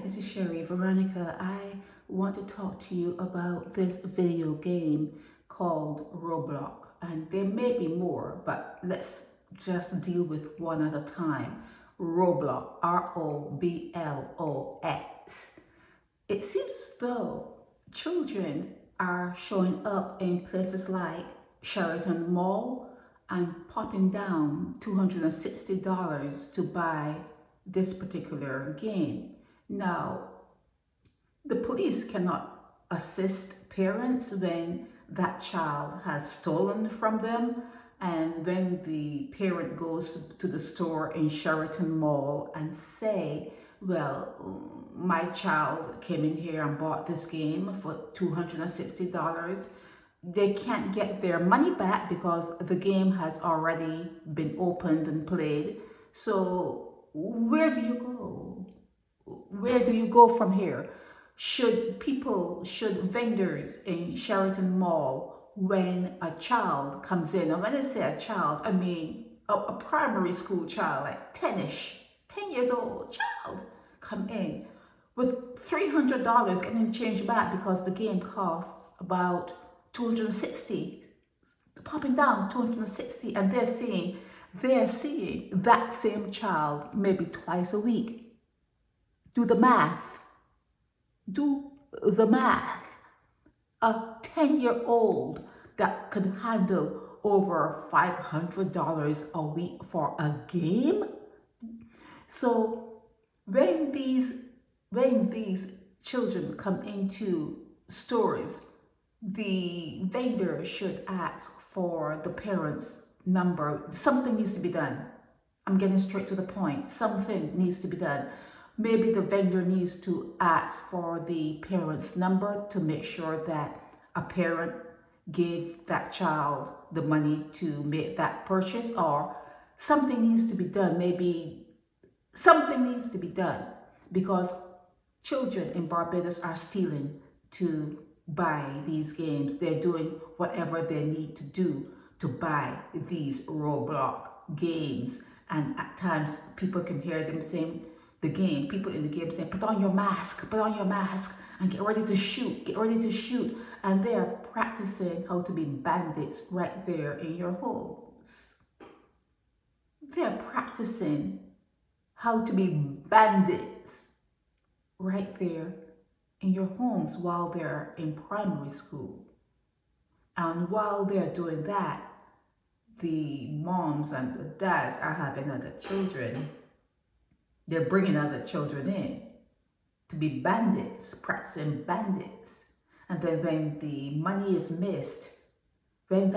this is Sherry. Veronica, I want to talk to you about this video game called Roblox. And there may be more, but let's just deal with one at a time. Roblox, R-O-B-L-O-X. It seems though children are showing up in places like Sheraton Mall and popping down $260 to buy this particular game. Now, the police cannot assist parents when that child has stolen from them, and when the parent goes to the store in Sheraton Mall and say, well, my child came in here and bought this game for $260, they can't get their money back because the game has already been opened and played. So where do you go? Where do you go from here? Should vendors in Sheraton Mall, when a child comes in, and when I say a child, I mean a primary school child, like 10 years old child, come in with $300 getting change back because the game costs about $260, popping down $260, and they're seeing that same child maybe twice a week. Do the math. Do the math. A 10-year-old that could handle over $500 a week for a game. So when these children come into stores, the vendor should ask for the parents' number. Something needs to be done. I'm getting straight to the point. Something needs to be done. Maybe the vendor needs to ask for the parent's number to make sure that a parent gave that child the money to make that purchase, or something needs to be done. Maybe something needs to be done because children in Barbados are stealing to buy these games. They're doing whatever they need to do to buy these Roblox games. And at times people can hear them saying, people in the game saying, put on your mask, and get ready to shoot. And they're practicing how to be bandits right there in your homes. They're practicing how to be bandits right there in your homes while they're in primary school. And while they're doing that, the moms and the dads are having other children. They're bringing other children in to be bandits, practicing bandits. And then when the money is missed, when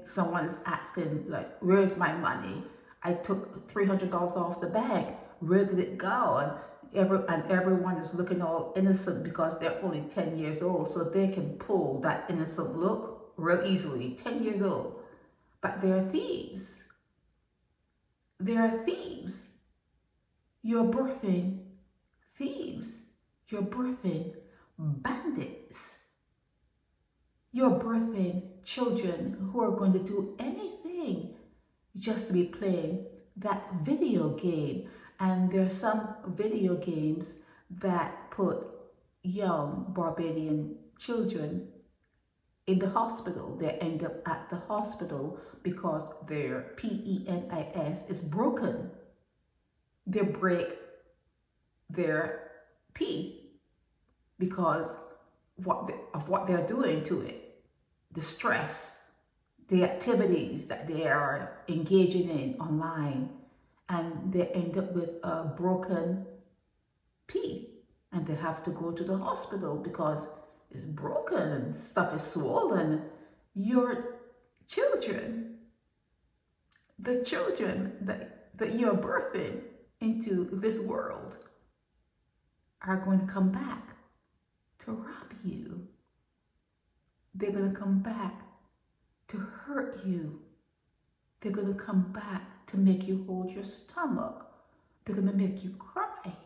someone is asking, like, where's my money? I took $300 off the bank. Where did it go? And everyone is looking all innocent because they're only 10 years old. So they can pull that innocent look real easily, 10 years old. But they're thieves. They're thieves. You're birthing thieves. You're birthing bandits. You're birthing children who are going to do anything just to be playing that video game. And there are some video games that put young Barbadian children in the hospital. They end up at the hospital because their penis is broken. They break their P because of what they're doing to it. The stress, the activities that they are engaging in online, and they end up with a broken P, and they have to go to the hospital because it's broken and stuff is swollen. Your children, the children that you're birthing into this world, are going to come back to rob you. They're going to come back to hurt you. They're going to come back to make you hold your stomach. They're going to make you cry.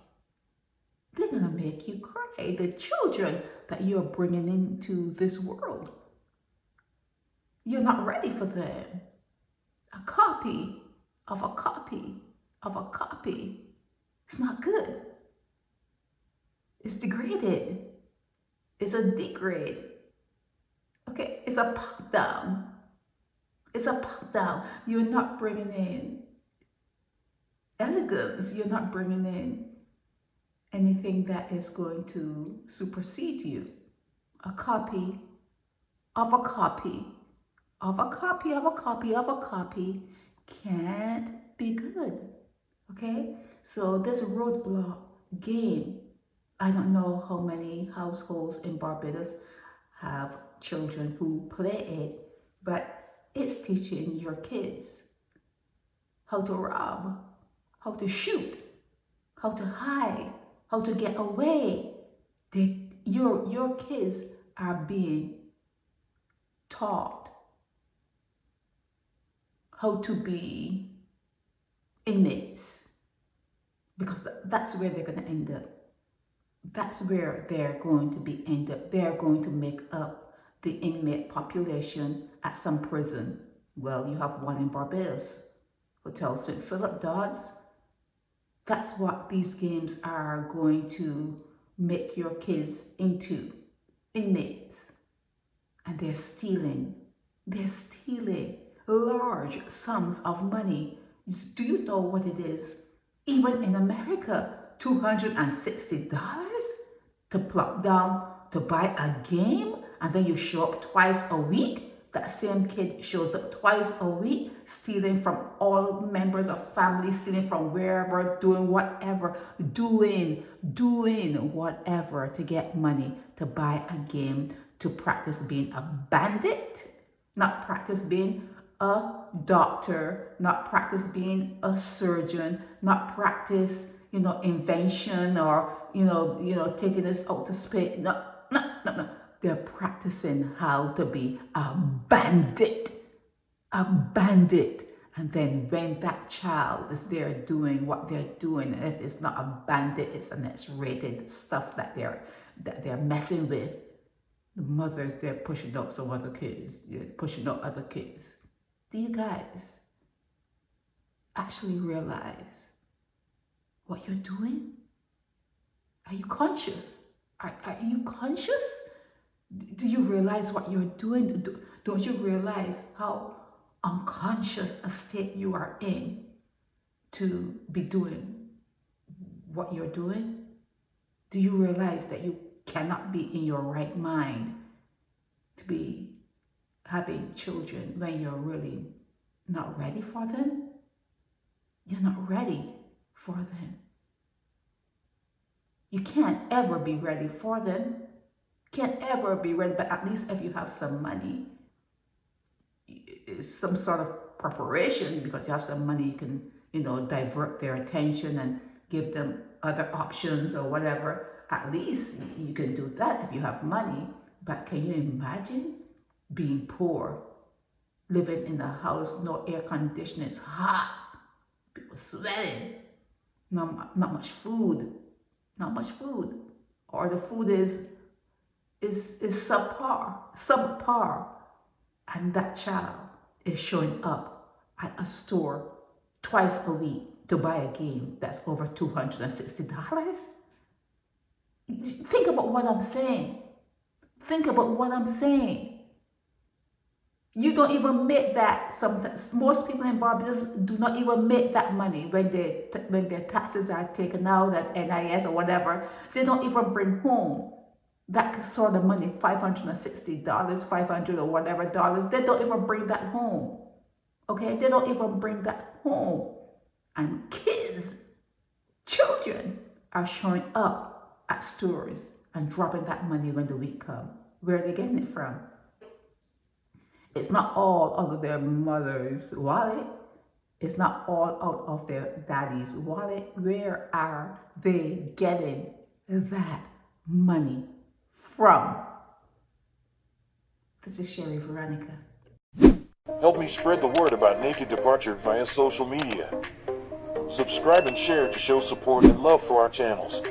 They're going to make you cry. The children that you're bringing into this world, you're not ready for them. A copy of a copy of a copy. It's not good. It's degraded. It's a degrade. Okay, it's a pop down. It's a pop down. You're not bringing in elegance. You're not bringing in anything that is going to supersede you. A copy of a copy of a copy of a copy of a copy can't be good. Okay, so this roadblock game, I don't know how many households in Barbados have children who play it, but it's teaching your kids how to rob, how to shoot, how to hide, how to get away. Your kids are being taught how to be inmates, because that's where they're going to end up. That's where they're going to be end up. They're going to make up the inmate population at some prison. Well, you have one in Barbados, Hotel St. Philip Dodds. That's what these games are going to make your kids into, inmates. And they're stealing large sums of money. Do you know what it is? Even in America, $260 to plop down to buy a game, and then you show up twice a week. That same kid shows up twice a week, stealing from all members of family, stealing from wherever, doing whatever, doing whatever to get money to buy a game, to practice being a bandit, not practice being a doctor, not practice being a surgeon, not practice, invention or, taking us out to space. No. They're practicing how to be a bandit. And then when that child is there doing what they're doing, and if it's not a bandit, it's an X-rated stuff that they're messing with, the mothers, they're pushing out some other kids. They're pushing out other kids. Do you guys actually realize what you're doing? Are you conscious? Are you conscious? Do you realize what you're doing? Don't you realize how unconscious a state you are in to be doing what you're doing? Do you realize that you cannot be in your right mind to be having children when you're really not ready for them? You're not ready for them. You can't ever be ready for them. Can't ever be ready, but at least if you have some money, some sort of preparation, because you have some money, you can, divert their attention and give them other options or whatever. At least you can do that if you have money. But can you imagine being poor, living in a house, no air conditioning, it's hot, people sweating, not much food, or the food is subpar, and that child is showing up at a store twice a week to buy a game that's over $260. Think about what I'm saying. You don't even make that. Most people in Barbados do not even make that money when their taxes are taken out at NIS or whatever. They don't even bring home that sort of money, $560, $500 or whatever dollars. They don't even bring that home. Okay, they don't even bring that home. And children are showing up at stores and dropping that money when the week comes. Where are they getting it from? It's not all out of their mother's wallet. It's not all out of their daddy's wallet. Where are they getting that money from? This is Sherry Veronica. Help me spread the word about Naked Departure via social media. Subscribe and share to show support and love for our channels.